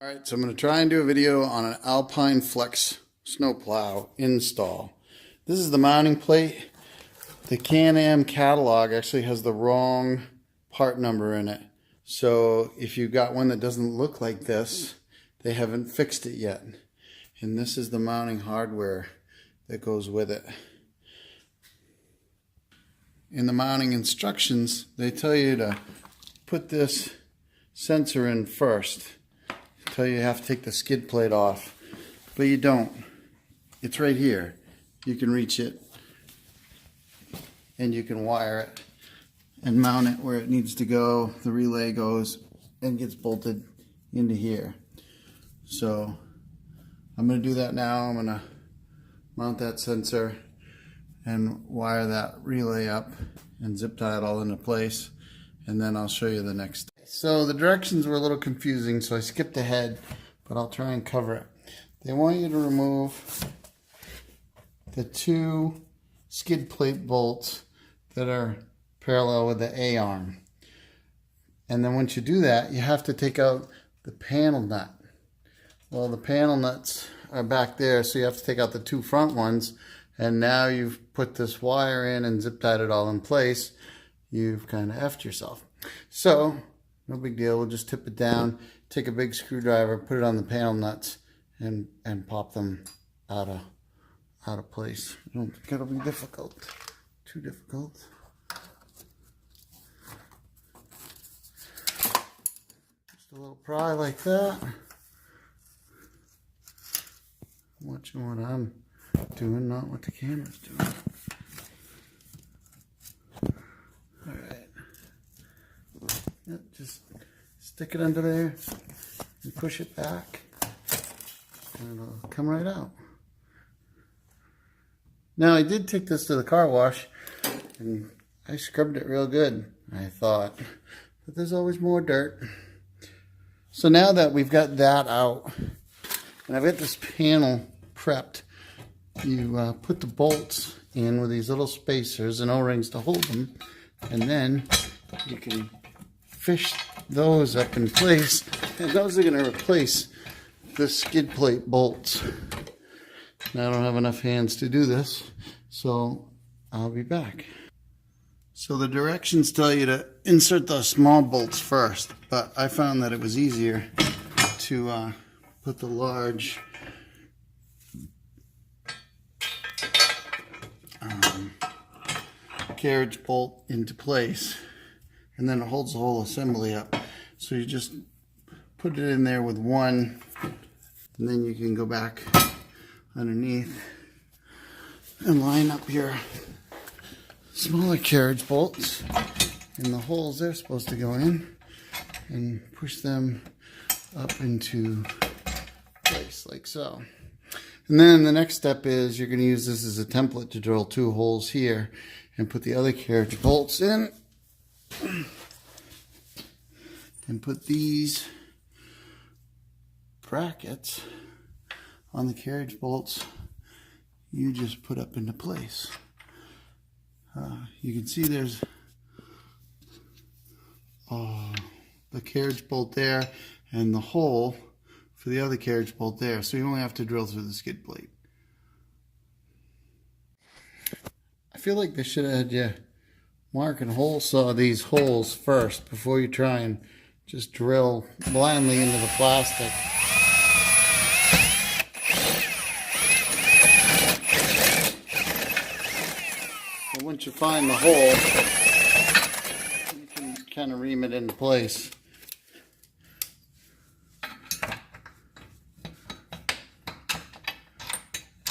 Alright, so I'm going to try and do a video on an Alpine Flex snowplow install. This is the mounting plate. The Can-Am catalog actually has the wrong part number in it. So if you've got one that doesn't look like this, they haven't fixed it yet. And this is the mounting hardware that goes with it. In the mounting instructions, they tell you to put this sensor in first. Tell you have to take the skid plate off, but you don't. It's right here. You can reach it and you can wire it and mount it where it needs to go. The relay goes and gets bolted into here. So I'm going to do that now. I'm going to mount that sensor and wire that relay up and zip tie it all into place, and then I'll show you the next step. So the directions were a little confusing, so I skipped ahead, but I'll try and cover it. They want you to remove the two skid plate bolts that are parallel with the A-arm. And then once you do that, you have to take out the panel nut. Well, the panel nuts are back there, so you have to take out the two front ones, and now you've put this wire in and zip tied it all in place. You've kind of effed yourself. So no big deal, we'll just tip it down, take a big screwdriver, put it on the panel nuts, and pop them out of place. I don't think it'll be difficult. Too difficult. Just a little pry like that. I'm watching what I'm doing, not what the camera's doing. Alright. Yep, just stick it under there and push it back and it'll come right out. Now I did take this to the car wash and I scrubbed it real good, I thought, but there's always more dirt. So now that we've got that out and I've got this panel prepped, you put the bolts in with these little spacers and O-rings to hold them, and then you can fish those up in place, and those are going to replace the skid plate bolts. Now I don't have enough hands to do this, so I'll be back. So the directions tell you to insert those small bolts first, but I found that it was easier to put the large carriage bolt into place, and then it holds the whole assembly up. So you just put it in there with one, and then you can go back underneath and line up your smaller carriage bolts in the holes they're supposed to go in and push them up into place like so. And then the next step is you're going to use this as a template to drill two holes here and put the other carriage bolts in and put these brackets on the carriage bolts you just put up into place. You can see there's the carriage bolt there and the hole for the other carriage bolt there, so you only have to drill through the skid plate. I feel like they should have had you mark and hole saw these holes first before you try and just drill blindly into the plastic. But once you find the hole, you can kind of ream it into place.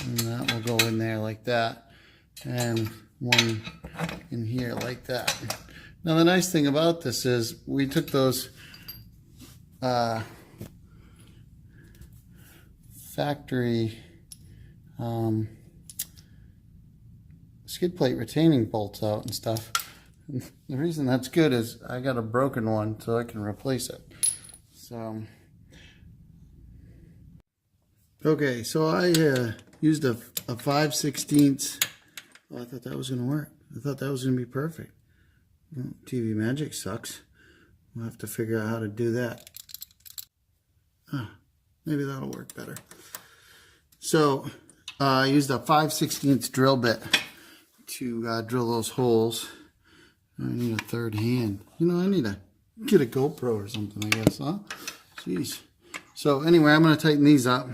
And that will go in there like that, and one in here like that. Now the nice thing about this is we took those factory skid plate retaining bolts out and stuff. And the reason that's good is I got a broken one, so I can replace it. So okay, so I used a 5/16. Oh, I thought that was going to work. I thought that was going to be perfect. Well, TV Magic sucks. We'll have to figure out how to do that. Maybe that'll work better. So I used a 5/16 drill bit to drill those holes. I need a third hand. You know, I need to get a GoPro or something, I guess, huh? Jeez. So anyway, I'm going to tighten these up.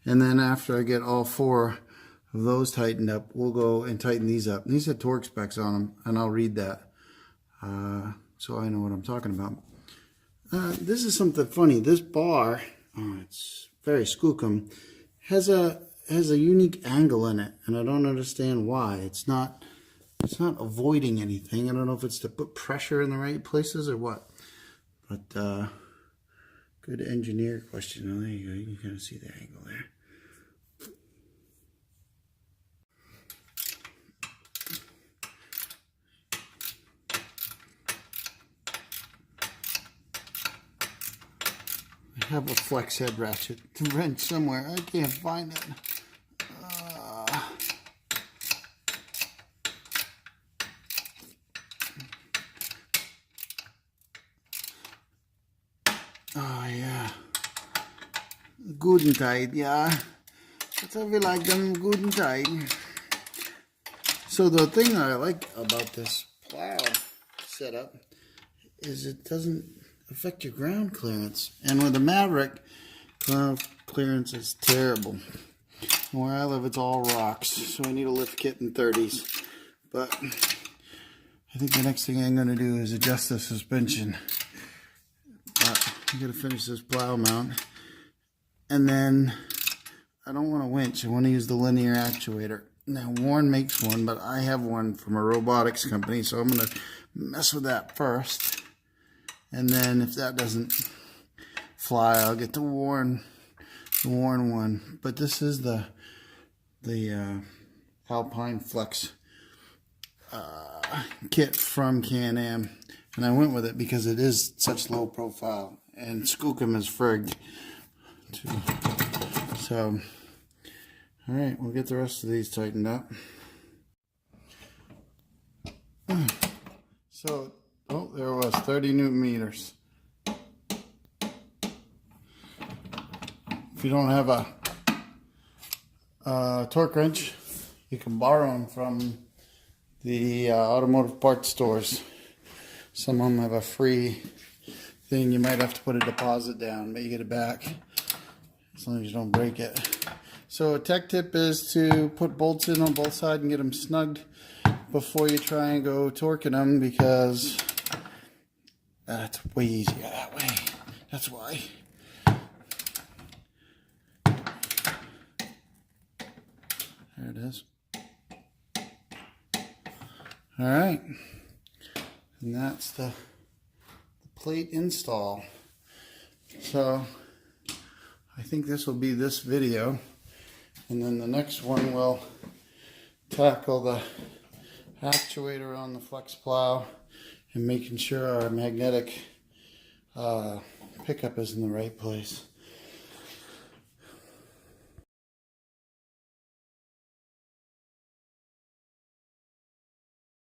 And then after I get all 4 of those tightened up, we'll go and tighten these up. And these have torque specs on them, and I'll read that. So I know what I'm talking about. This is something funny. This bar, it's very skookum, has a unique angle in it, and I don't understand why. It's not avoiding anything. I don't know if it's to put pressure in the right places or what. But good engineer question. Oh, there you go. You can kind of see the angle there. I have a flex head ratchet to wrench somewhere. I can't find it. Oh yeah. Guten Tag, yeah. That's how we like them, guten Tag. So the thing that I like about this plow setup is it doesn't affect your ground clearance. And with the Maverick, ground clearance is terrible. Where I live, it's all rocks, so I need a lift kit in 30s. But I think the next thing I'm going to do is adjust the suspension. But I'm going to finish this plow mount. And then I don't want a winch. I want to use the linear actuator. Now, Warren makes one, but I have one from a robotics company, so I'm going to mess with that first. And then if that doesn't fly, I'll get the Warren one. But this is the Alpine Flex kit from Can-Am. And I went with it because it is such low profile. And Skookum is frigged. So, alright, we'll get the rest of these tightened up. So, oh, there it was, 30 Newton meters. If you don't have a torque wrench, you can borrow them from the automotive parts stores. Some of them have a free thing. You might have to put a deposit down, but you get it back as long as you don't break it. So a tech tip is to put bolts in on both sides and get them snugged before you try and go torquing them, because that's way easier that way. That's why. There it is. Alright. And that's the plate install. So I think this will be this video. And then the next one will tackle the actuator on the flex plow and making sure our magnetic pickup is in the right place.